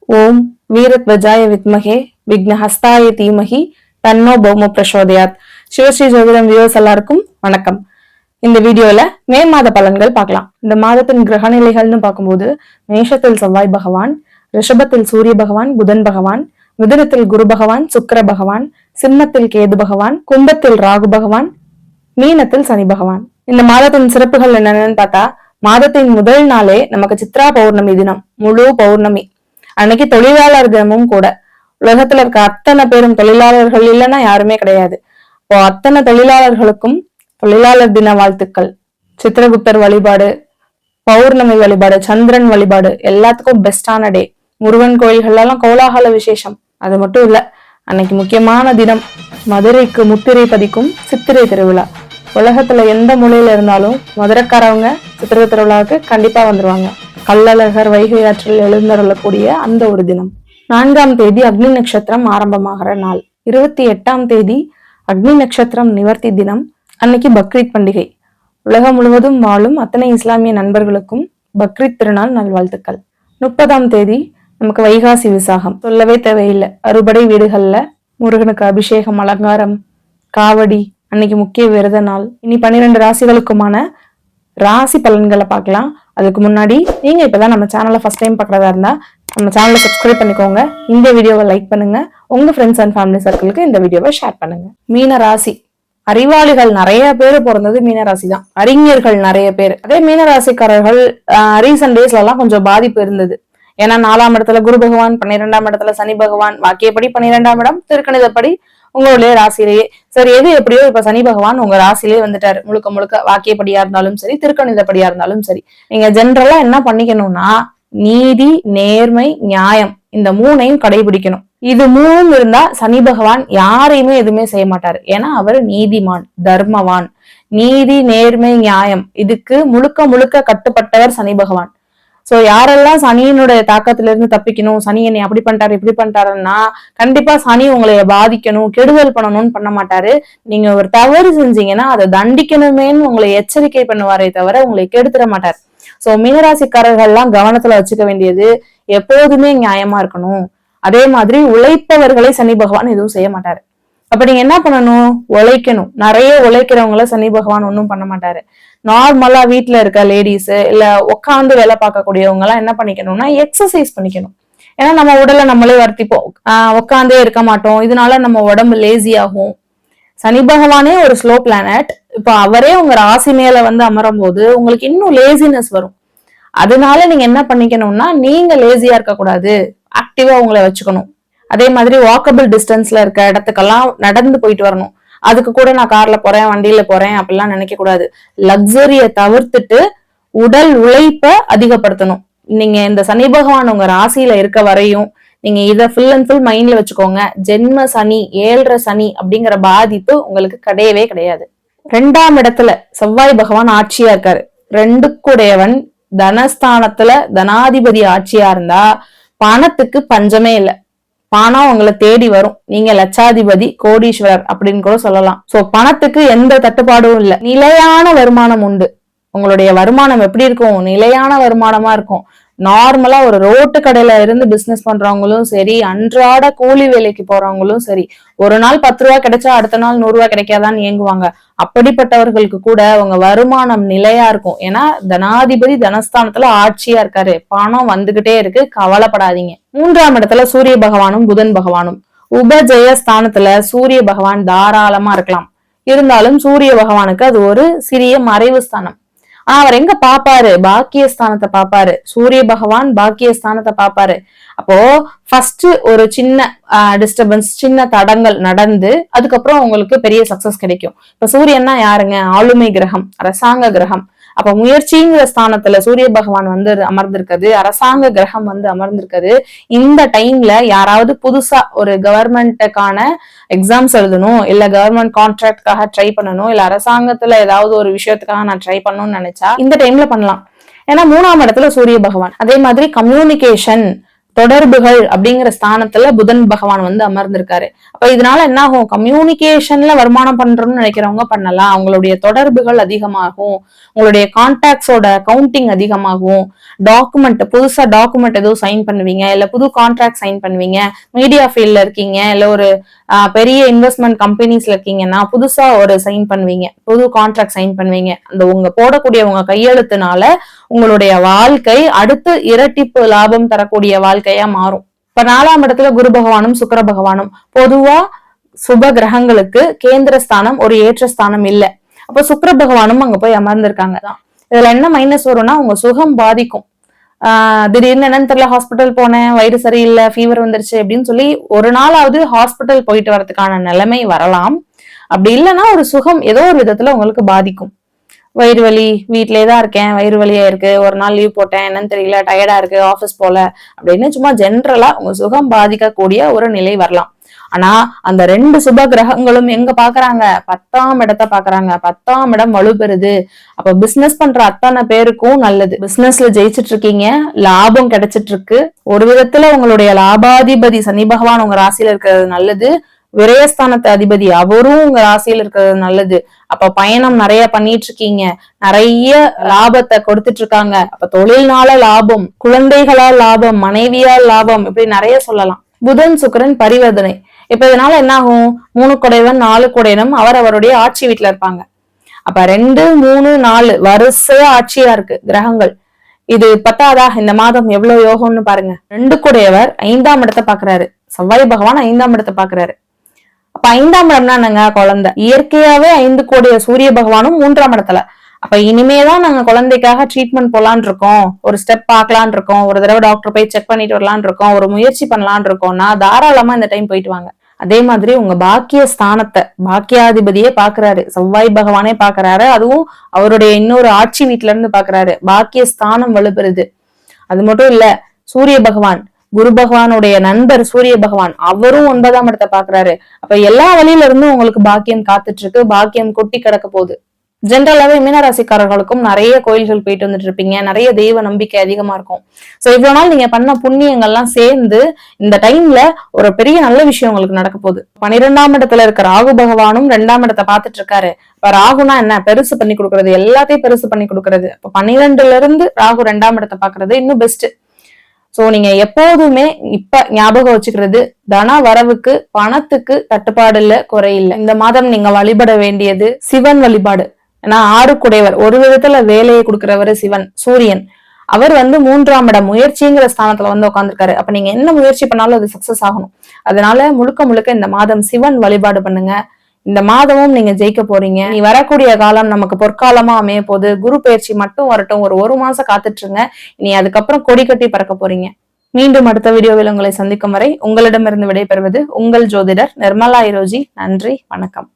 ஓம் வீரத்வஜாய வித்மகே விக்னஹஸ்தாய தீமகி தன்னோ பௌம பிரசோதயாத். சிவஸ்ரீ ஜோதிடம் வியூவர்ஸ் எல்லாருக்கும் வணக்கம். இந்த வீடியோல மே மாத பலன்கள் பார்க்கலாம். இந்த மாதத்தின் கிரக நிலைகள்னு பார்க்கும்போது மேஷத்தில் செவ்வாய் பகவான், ரிஷபத்தில் சூரிய பகவான், புதன் பகவான், மிதுனத்தில் குரு பகவான், சுக்கிர பகவான், சிம்மத்தில் கேது பகவான், கும்பத்தில் ராகு பகவான், மீனத்தில் சனி பகவான். இந்த மாதத்தின் சிறப்புகள் என்னென்னு பார்த்தா, மாதத்தின் முதல் நாளே நமக்கு சித்ரா பௌர்ணமி தினம், முழு பௌர்ணமி அன்னைக்கு தொழிலாளர் தினமும் கூட. உலகத்துல இருக்க அத்தனை பேரும் தொழிலாளர்கள் இல்லைன்னா யாருமே கிடையாது. இப்போ அத்தனை தொழிலாளர்களுக்கும் தொழிலாளர் தின வாழ்த்துக்கள். சித்திரகுப்தர் வழிபாடு, பௌர்ணமி வழிபாடு, சந்திரன் வழிபாடு எல்லாத்துக்கும் பெஸ்டான டே. முருகன் கோயில்கள்லாம் கோலாகல விசேஷம். அது மட்டும் இல்ல, அன்னைக்கு முக்கியமான தினம் மதுரைக்கு முத்திரை பதிக்கும் சித்திரை திருவிழா. உலகத்துல எந்த மூலையில இருந்தாலும் மதுரைக்காரவங்க சித்திரை திருவிழாவுக்கு கண்டிப்பா வந்துருவாங்க. கள்ளழகர் வைகை ஆற்றில் எழுந்தருளக்கூடிய அந்த ஒரு தினம். 4ஆம் தேதி அக்னி நட்சத்திரம் ஆரம்பமாகிற நாள். 28ஆம் தேதி அக்னி நட்சத்திரம் நிவர்த்தி தினம். அன்னைக்கு பக்ரீத் பண்டிகை. உலகம் முழுவதும் வாழும் அத்தனை இஸ்லாமிய நண்பர்களுக்கும் பக்ரீத் திருநாள் நல்வாழ்த்துக்கள். 30ஆம் தேதி நமக்கு வைகாசி விசாகம். சொல்லவே தேவையில்லை. அறுபடை வீடுகள்ல முருகனுக்கு அபிஷேகம், அலங்காரம், காவடி. அன்னைக்கு முக்கிய விரத நாள். இனி 12 ராசிகளுக்குமான ராசி பலன்களை பார்க்கலாம். அதுக்கு முன்னாடி நீங்க இப்பதான் நம்ம சேனலை ஃபர்ஸ்ட் டைம் பார்க்கறதா இருந்தா நம்ம சேனலை சப்ஸ்கிரைப் பண்ணிக்கோங்க. இந்த வீடியோவை லைக் பண்ணுங்க. உங்க ஃப்ரெண்ட்ஸ் அண்ட் ஃபேமிலி சர்க்கிளுக்கு இந்த வீடியோவை ஷேர் பண்ணுங்க. மீன ராசி. அறிவாளிகள் நிறைய பேர் பிறந்தது மீனராசி தான். அறிஞர்கள் நிறைய பேர். அதே மீனராசிக்காரர்கள் ரீசன்ட் டேஸ்ல எல்லாம் கொஞ்சம் பாதிப்பு இருந்தது. ஏன்னா 4ஆம் இடத்துல குரு பகவான், 12ஆம் இடத்துல சனி பகவான், வாக்கியப்படி 12ஆம் இடம், திருக்கணிதப்படி உங்களுடைய ராசியிலேயே. சரி, எது எப்படியோ இப்ப சனி பகவான் உங்க ராசியிலே வந்துட்டாரு. முழுக்க முழுக்க வாக்கியப்படியா இருந்தாலும் சரி, திருக்கணிதப்படியா இருந்தாலும் சரி, நீங்க ஜென்ரலா என்ன பண்ணிக்கணும்னா, நீதி, நேர்மை, நியாயம் இந்த 3ஐயும் கடைபிடிக்கணும். இது 3ம் இருந்தா சனி பகவான் யாரையுமே எதுவுமே செய்ய மாட்டாரு. ஏன்னா அவர் நீதிமான், தர்மவான். நீதி, நேர்மை, நியாயம் இதுக்கு முழுக்க முழுக்க கட்டுப்பட்டவர் சனி பகவான். சோ யாரெல்லாம் சனியினுடைய தாக்கத்துல இருந்து தப்பிக்கணும், சனி என்னை அப்படி பண்ணிட்டாரு இப்படி பண்ணிட்டாருன்னா, கண்டிப்பா சனி உங்களை பாதிக்கணும், கெடுதல் பண்ணணும்னு பண்ண மாட்டாரு. நீங்க ஒரு தவறு செஞ்சீங்கன்னா அதை தண்டிக்கணுமேன்னு உங்களை எச்சரிக்கை பண்ணுவாரே தவிர உங்களை கெடுத்துட மாட்டார். சோ மீனராசிக்காரர்கள்லாம் கவனத்துல வச்சுக்க வேண்டியது, எப்போதுமே நியாயமா இருக்கணும். அதே மாதிரி உழைப்பவர்களை சனி பகவான் எதுவும் செய்ய மாட்டாரு. அப்ப நீங்க என்ன பண்ணணும்? உழைக்கணும். நிறைய உழைக்கிறவங்கள சனி பகவான் ஒன்றும் பண்ண மாட்டாரு. நார்மலா வீட்டுல இருக்க லேடிஸ் இல்ல உட்காந்து வேலை பார்க்கக்கூடியவங்க எல்லாம் என்ன பண்ணிக்கணும்னா எக்ஸசைஸ் பண்ணிக்கணும். ஏன்னா நம்ம உடலை நம்மளே வருத்திப்போம், உட்காந்தே இருக்க மாட்டோம். இதனால நம்ம உடம்பு லேசி ஆகும். சனி பகவானே ஒரு ஸ்லோ பிளானட். இப்ப அவரே உங்க ராசி மேல வந்து அமரும் போது உங்களுக்கு இன்னும் லேசினஸ் வரும். அதனால நீங்க என்ன பண்ணிக்கணும்னா, நீங்க லேசியா இருக்க கூடாது, ஆக்டிவா உங்களை வச்சுக்கணும். அதே மாதிரி வாக்கபிள் டிஸ்டன்ஸ்ல இருக்க இடத்துக்கெல்லாம் நடந்து போயிட்டு வரணும். அதுக்கு கூட நான் கார்ல போறேன், வண்டியில போறேன் அப்படிலாம் நினைக்க கூடாது. லக்ஸரிய தவிர்த்துட்டு உடல் உழைப்ப அதிகப்படுத்தணும். நீங்க இந்த சனி பகவான் உங்க ராசியில இருக்க வரையும் நீங்க இதை ஃபுல் அண்ட் ஃபுல் மைண்ட்ல வச்சுக்கோங்க. ஜென்ம சனி, 7.5 சனி அப்படிங்கிற பாதிப்பு உங்களுக்கு கிடையவே கிடையாது. 2ஆம் இடத்துல செவ்வாய் பகவான் ஆட்சியா இருக்காரு. 2க்குடையவன் தனஸ்தானத்துல தனாதிபதி ஆட்சியா இருந்தா பணத்துக்கு பஞ்சமே இல்லை. பணம் உங்களை தேடி வரும். நீங்க லட்சாதிபதி, கோடீஸ்வரர் அப்படின்னு கூட சொல்லலாம். சோ பணத்துக்கு எந்த தட்டுப்பாடும் இல்லை. நிலையான வருமானம் உண்டு. உங்களுடைய வருமானம் எப்படி இருக்கும்? நிலையான வருமானமா இருக்கும். நார்மலா ஒரு ரோட்டு கடையில இருந்து பிசினஸ் பண்றவங்களும் சரி, அன்றாட கூலி வேலைக்கு போறவங்களும் சரி, ஒரு நாள் 10 ரூபா கிடைச்சா அடுத்த நாள் 100 ரூபாய் கிடைக்காதான்னு ஏங்குவாங்க. அப்படிப்பட்டவர்களுக்கு கூட உங்க வருமானம் நிலையா இருக்கும். ஏன்னா தனாதிபதி தனஸ்தானத்துல ஆட்சியா இருக்காரு. பணம் வந்துகிட்டே இருக்கு, கவலைப்படாதீங்க. 3ஆம் இடத்துல சூரிய பகவானும் புதன் பகவானும். உபஜய ஸ்தானத்துல சூரிய பகவான் தாராளமா இருக்கலாம். இருந்தாலும் சூரிய பகவானுக்கு அது ஒரு சிறிய மறைவு ஸ்தானம். ஆனா அவர் எங்க பாப்பாரு? பாக்கியஸ்தானத்தை பாப்பாரு. சூரிய பகவான் பாக்கியஸ்தானத்தை பாப்பாரு. அப்போ ஃபர்ஸ்ட் ஒரு சின்ன டிஸ்டர்பன்ஸ், சின்ன தடங்கள் நடந்து அதுக்கப்புறம் உங்களுக்கு பெரிய சக்சஸ் கிடைக்கும். இப்ப சூரியன்னா யாருங்க? ஆளுமை கிரகம், அரசாங்க கிரகம். அப்ப முயற்சிங்கிற ஸ்தானத்துல சூரிய பகவான் வந்து அமர்ந்திருக்கிறது, அரசாங்க கிரகம் வந்து அமர்ந்திருக்கிறது. இந்த டைம்ல யாராவது புதுசா ஒரு கவர்மெண்ட்டுக்கான எக்ஸாம்ஸ் எழுதணும், இல்ல கவர்மெண்ட் கான்ட்ராக்ட்காக ட்ரை பண்ணணும், இல்ல அரசாங்கத்துல ஏதாவது ஒரு விஷயத்துக்காக நான் ட்ரை பண்ணணும்னு நினைச்சா இந்த டைம்ல பண்ணலாம். ஏன்னா 3ஆம் இடத்துல சூரிய பகவான். அதே மாதிரி கம்யூனிகேஷன், தொடர்புகள் அப்படிங்கிற ஸ்தானத்துல புதன் பகவான் வந்து அமர்ந்திருக்காரு. அப்ப இதனால என்ன ஆகும், கம்யூனிகேஷன்ல வருமானம் பண்றோம்னு நினைக்கிறவங்க பண்ணலாம். அவங்களுடைய தொடர்புகள் அதிகமாகும், உங்களுடைய கான்டாக்ட்ஸோட கவுண்டிங் அதிகமாகும், புதுசா டாக்குமெண்ட் ஏதோ சைன் பண்ணுவீங்க, இல்ல புது கான்ட்ராக்ட் சைன் பண்ணுவீங்க, மீடியா ஃபீல்ட்ல இருக்கீங்க, இல்ல ஒரு பெரிய இன்வெஸ்ட்மெண்ட் கம்பெனிஸ்ல இருக்கீங்கன்னா புதுசா ஒரு சைன் பண்ணுவீங்க, புது கான்ட்ராக்ட் சைன் பண்ணுவீங்க. அந்த உங்க போடக்கூடிய உங்க கையெழுத்துனால உங்களுடைய வாழ்க்கை அடுத்து இரட்டிப்பு லாபம் தரக்கூடிய வாழ்க்கையா மாறும். இப்ப 4ஆம் இடத்துல குரு பகவானும் சுக்கிர பகவானும் பொதுவா சுப கிரகங்களுக்கு கேந்திர ஸ்தானம் ஒரு ஏற்ற ஸ்தானம் இல்ல. அப்ப சுக்கிர பகவானும் அங்க போய் அமர்ந்திருக்காங்க தான். இதுல என்ன மைனஸ் வரும்னா உங்க சுகம் பாதிக்கும். திடீர்னு என்னன்னு தெரியல, ஹாஸ்பிட்டல் போனேன், வயிறு சரியில்லை, ஃபீவர் வந்துருச்சு அப்படின்னு சொல்லி ஒரு நாளாவது ஹாஸ்பிட்டல் போயிட்டு வரதுக்கான நிலைமை வரலாம். அப்படி இல்லைன்னா ஒரு சுகம் ஏதோ ஒரு விதத்துல உங்களுக்கு பாதிக்கும். வயிறு வலி, வீட்லயே தான் இருக்கேன், வயிறு வலியா இருக்கு, ஒரு நாள் லீவ் போட்டேன், என்னன்னு தெரியல, டயர்டா இருக்கு, ஆபீஸ் போல அப்படின்னு சும்மா ஜென்ரலா உங்க சுகம் பாதிக்கக்கூடிய ஒரு நிலை வரலாம். ஆனா அந்த 2 சுப கிரகங்களும் எங்க பாக்குறாங்க, 10ஆம் இடத்தை பாக்குறாங்க. 10ஆம் இடம் வலுப்பெறுது. அப்ப பிசினஸ் பண்ற அத்தனை பேருக்கும் நல்லது. பிசினஸ்ல ஜெயிச்சிட்டு இருக்கீங்க, லாபம் கிடைச்சிட்டு இருக்கு. ஒரு விதத்துல உங்களுடைய லாபாதிபதி சனி பகவான் உங்க ராசியில இருக்கிறது நல்லது. விரயஸ்தானத்து அதிபதி அவரும் உங்க ராசியில இருக்கிறது நல்லது. அப்ப பயணம் நிறைய பண்ணிட்டு இருக்கீங்க, நிறைய லாபத்தை கொடுத்துட்டு இருக்காங்க. அப்ப தொழில்னால லாபம், குழந்தைகளால் லாபம், மனைவியால் லாபம், இப்படி நிறைய சொல்லலாம். புதன் சுக்கிரன் பரிவர்த்தனை. இப்ப இதனால என்ன ஆகும், 3 குடைவன் 4 குடையனும் அவருடைய ஆட்சி வீட்டுல இருப்பாங்க. அப்ப 2, 3, 4 வரிசையா ஆட்சியா இருக்கு கிரகங்கள். இது பத்தாதா, இந்த மாதம் எவ்வளவு யோகம்னு பாருங்க. 2 குடையவர் 5ஆம் இடத்தை பாக்குறாரு, செவ்வாய் பகவான் 5ஆம் இடத்தை பாக்குறாரு. அப்ப 5ஆம் இடம்னா என்னங்க, குழந்தை. இயற்கையாவே 5 கோடிய சூரிய பகவானும் 3ஆம் இடத்துல. அப்ப இனிமேதான் நாங்க குழந்தைக்காக ட்ரீட்மெண்ட் போலான் இருக்கோம், ஒரு ஸ்டெப் பாக்கலான் இருக்கோம், ஒரு தடவை டாக்டர் போய் செக் பண்ணிட்டு வரலான் இருக்கோம், ஒரு முயற்சி பண்ணலான் இருக்கோம்னா தாராளமா இந்த டைம் போயிட்டு வாங்க. அதே மாதிரி உங்க பாக்கிய ஸ்தானத்தை பாக்கியாதிபதியே பாக்குறாரு, செவ்வாய் பகவானே பாக்குறாரு. அதுவும் அவருடைய இன்னொரு ஆட்சி வீட்டுல இருந்து பாக்குறாரு. பாக்கிய ஸ்தானம் வலுப்பெறுது. அது மட்டும் இல்ல, சூரிய பகவான் குரு பகவானுடைய நண்பர் சூரிய பகவான் அவரும் 9ஆம் இடத்தை பாக்குறாரு. அப்ப எல்லா வழியில இருந்தும் உங்களுக்கு பாக்கியம் காத்துட்டு இருக்கு, பாக்கியம் கொட்டி கிடக்க போகுது. ஜென்ரலாவே மீனராசிக்காரர்களுக்கும் நிறைய கோயில்கள் போயிட்டு வந்துட்டு இருப்பீங்க, நிறைய தெய்வ நம்பிக்கை அதிகமா இருக்கும். சோ இவ்வளவு நாள் நீங்க பண்ண புண்ணியங்கள்லாம் சேர்ந்து இந்த டைம்ல ஒரு பெரிய நல்ல விஷயம் உங்களுக்கு நடக்க போகுது. 12ஆம் இடத்துல இருக்க ராகு பகவானும் 2ஆம் இடத்தை பார்த்துட்டு இருக்காரு. இப்ப ராகுனா என்ன, பெருசு பண்ணி கொடுக்கறது, எல்லாத்தையும் பெருசு பண்ணி கொடுக்கறது. இப்ப 12ல இருந்து ராகு 2ஆம் இடத்தை பாக்குறது இன்னும் பெஸ்ட். சோ நீங்க எப்போதுமே இப்ப ஞாபகம் வச்சுக்கிறது, தன வரவுக்கு பணத்துக்கு தட்டுப்பாடு இல்ல, குறையில்ல. இந்த மாதம் நீங்க வழிபட வேண்டியது சிவன் வழிபாடு. ஏன்னா 6 குடையவர், ஒரு விதத்துல வேலையை கொடுக்கிறவரு சிவன் சூரியன். அவர் 3ஆம் இடம் முயற்சிங்கிற ஸ்தானத்துல உட்காந்துருக்காரு. அப்ப நீங்க என்ன முயற்சி பண்ணாலும் அது சக்சஸ் ஆகணும். அதனால முழுக்க முழுக்க இந்த மாதம் சிவன் வழிபாடு பண்ணுங்க. இந்த மாதமும் நீங்க ஜெயிக்க போறீங்க. நீ வரக்கூடிய காலம் நமக்கு பொற்காலமா அமைய போது. குரு பயிற்சி மட்டும் வரட்டும், ஒரு மாசம் காத்துட்டுருங்க. இனி அதுக்கப்புறம் கொடி கட்டி பறக்க போறீங்க. மீண்டும் அடுத்த வீடியோவில் உங்களை சந்திக்கும் வரை உங்களிடமிருந்து விடைபெறுவது உங்கள் ஜோதிடர் நிர்மலா இரோஜி. நன்றி, வணக்கம்.